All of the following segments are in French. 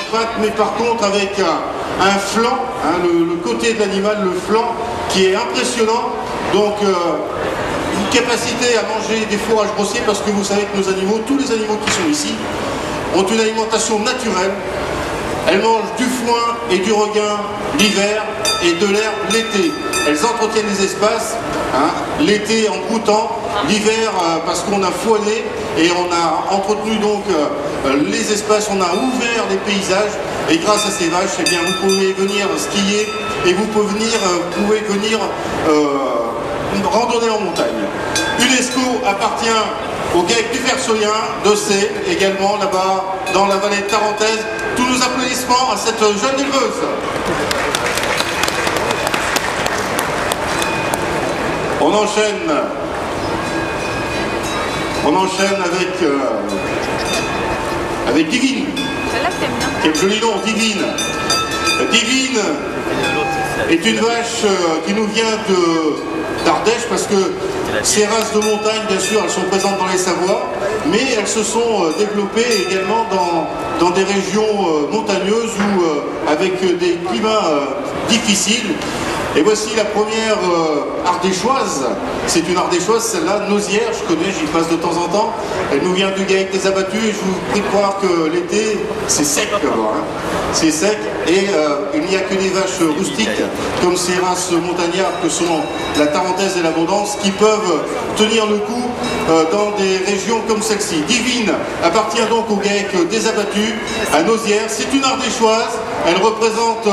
sprint, mais par contre avec un flanc, hein, le côté de l'animal, le flanc, qui est impressionnant. Donc une capacité à manger des fourrages grossiers, parce que vous savez que nos animaux, tous les animaux qui sont ici, ont une alimentation naturelle. Elles mangent du foin et du regain l'hiver et de l'herbe l'été. Elles entretiennent les espaces, hein, l'été en broutant, l'hiver parce qu'on a foiné et on a entretenu donc les espaces, on a ouvert les paysages, et grâce à ces vaches, eh bien, vous pouvez venir skier et vous pouvez venir randonner en montagne. UNESCO appartient au GAEC du Versoyen de Cé, également là-bas dans la vallée tarentaise. Tous nos applaudissements à cette jeune éleveuse. On enchaîne avec Divine. Quel joli nom, Divine. Divine est une vache qui nous vient d'Ardèche, parce que ces races de montagne, bien sûr, elles sont présentes dans les Savoies, mais elles se sont développées également dans des régions montagneuses ou avec des climats difficiles. Et voici la première ardéchoise. C'est une ardéchoise, celle-là, Nausière, je connais, j'y passe de temps en temps. Elle nous vient du GAEC des Abattus, et je vous prie de croire que l'été, c'est sec d'abord. Hein. C'est sec, et il n'y a que des vaches rustiques, comme ces races montagnardes que sont la Tarentaise et l'Abondance, qui peuvent tenir le coup dans des régions comme celle-ci. Divine appartient donc au GAEC des Abattus, à Nausière. C'est une ardéchoise, elle représente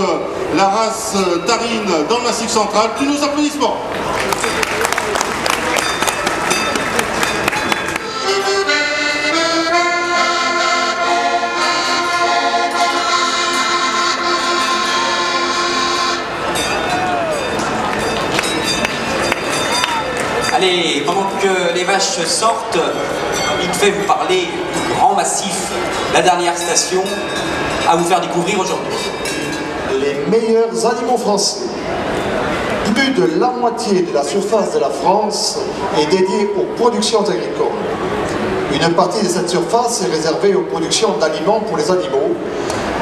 la race tarine dans le Massif central. Tous nos applaudissements. Allez, pendant que les vaches sortent, vite fait vous parler du grand massif, la dernière station à vous faire découvrir aujourd'hui. Les meilleurs animaux français. Plus de la moitié de la surface de la France est dédiée aux productions agricoles. Une partie de cette surface est réservée aux productions d'aliments pour les animaux,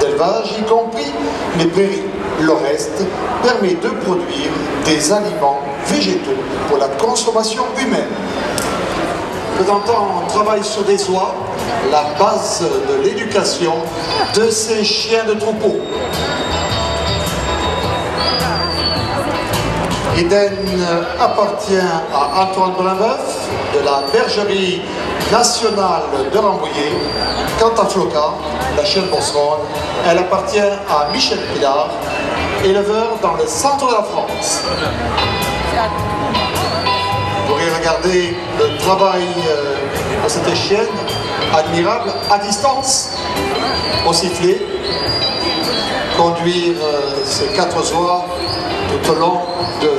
d'élevage, y compris les prairies. Le reste permet de produire des aliments végétaux pour la consommation humaine. Présentant un travail sur des oies, la base de l'éducation de ces chiens de troupeau. Eden appartient à Antoine Brinveuf de la bergerie nationale de Rambouillet. Quant à Floca, la chienne bosserone, elle appartient à Michel Pilar, éleveur dans le centre de la France. Vous pourrez regarder le travail de cette chienne admirable à distance, au sifflet, conduire ces 4 oies tout au long de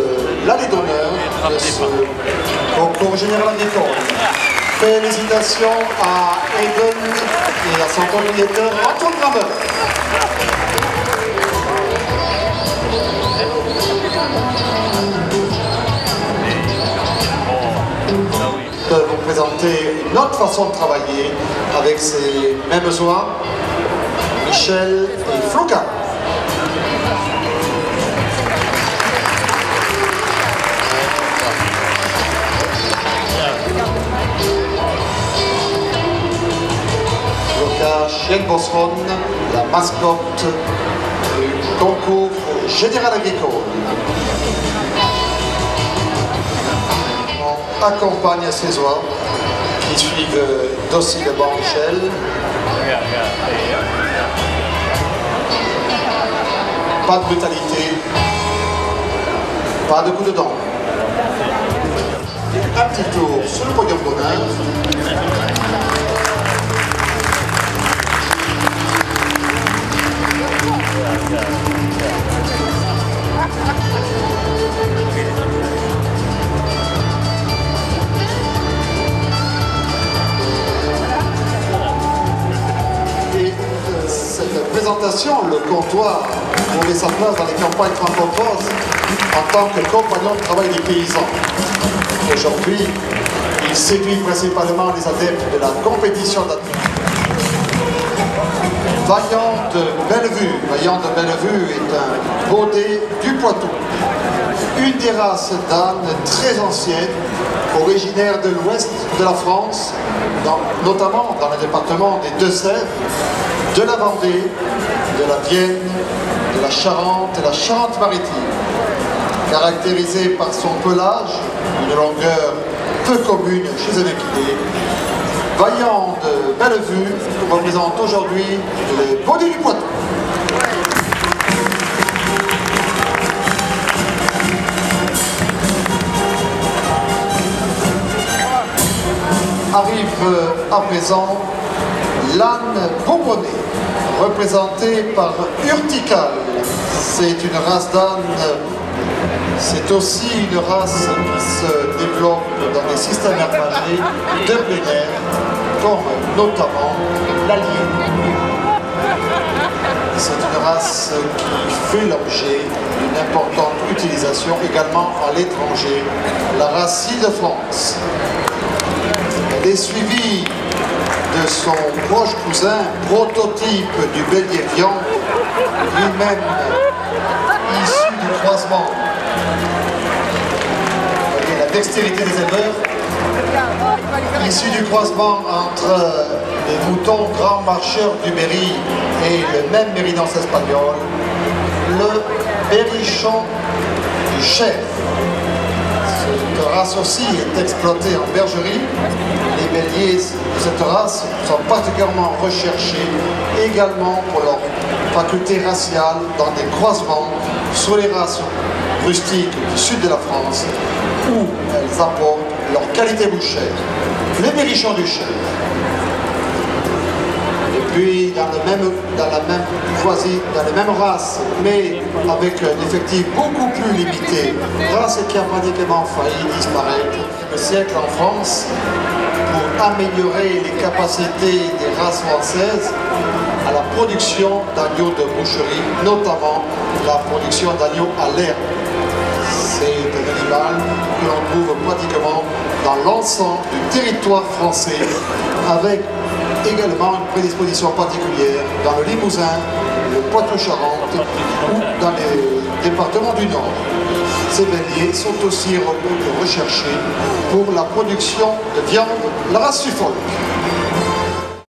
l'année d'honneur de ce concours général agricole. Félicitations à Eden et à son propriétaire Antoine Brinveuf. Je vais vous présenter une autre façon de travailler avec ces mêmes oies, Michel et Floca. Chienne bosserone, la mascotte du concours général agricole. On accompagne ces oies qui suivent docilement Michel. Pas de brutalité, pas de coup de dent. Un petit tour sur le podium d'honneur. Et cette présentation, le comptoir, trouvait sa place dans les campagnes franco-françaises en tant que compagnon de travail des paysans. Aujourd'hui, il séduit principalement les adeptes de la compétition d'athlètes. Vaillant de Bellevue. Vaillant de Bellevue est un baudet du Poitou. Une des races d'ânes très anciennes, originaire de l'ouest de la France, notamment dans le département des Deux-Sèvres, de la Vendée, de la Vienne, de la Charente et la Charente-Maritime. Caractérisé par son pelage, une longueur peu commune chez un équidé, Vaillant de Bellevue représente aujourd'hui les baudets du Poitou. Arrive à présent l'âne bourbonnais, représenté par Urtical. C'est une race d'âne, c'est aussi une race qui se développe dans des systèmes herbagés de plein air, comme notamment l'Allier. C'est une race qui fait l'objet d'une importante utilisation également à l'étranger, la race Île-de-France. Elle est suivie de son proche cousin, prototype du bélier viand, lui-même issu du croisement. Vous voyez la dextérité des éleveurs, issu du croisement entre les moutons grands marcheurs du Berry et le même mérinance espagnol, le berrichon du Cher. Cette race aussi est exploitée en bergerie. Les béliers de cette race sont particulièrement recherchés également pour leur faculté raciale dans des croisements sur les races rustiques du sud de la France où elles apportent leur qualité bouchère. Les berrichons du Cher. Et puis dans la même race, mais avec un effectif beaucoup plus limité, race qui a pratiquement failli disparaître au siècle en France, pour améliorer les capacités des races françaises à la production d'agneaux de boucherie, notamment la production d'agneaux à l'herbe. C'est un animal que l'on trouve pratiquement dans l'ensemble du territoire français, avec également une prédisposition particulière dans le Limousin, le Poitou-Charentes ou dans les départements du Nord. Ces béliers sont aussi recherchés pour la production de viande, la race Suffolk.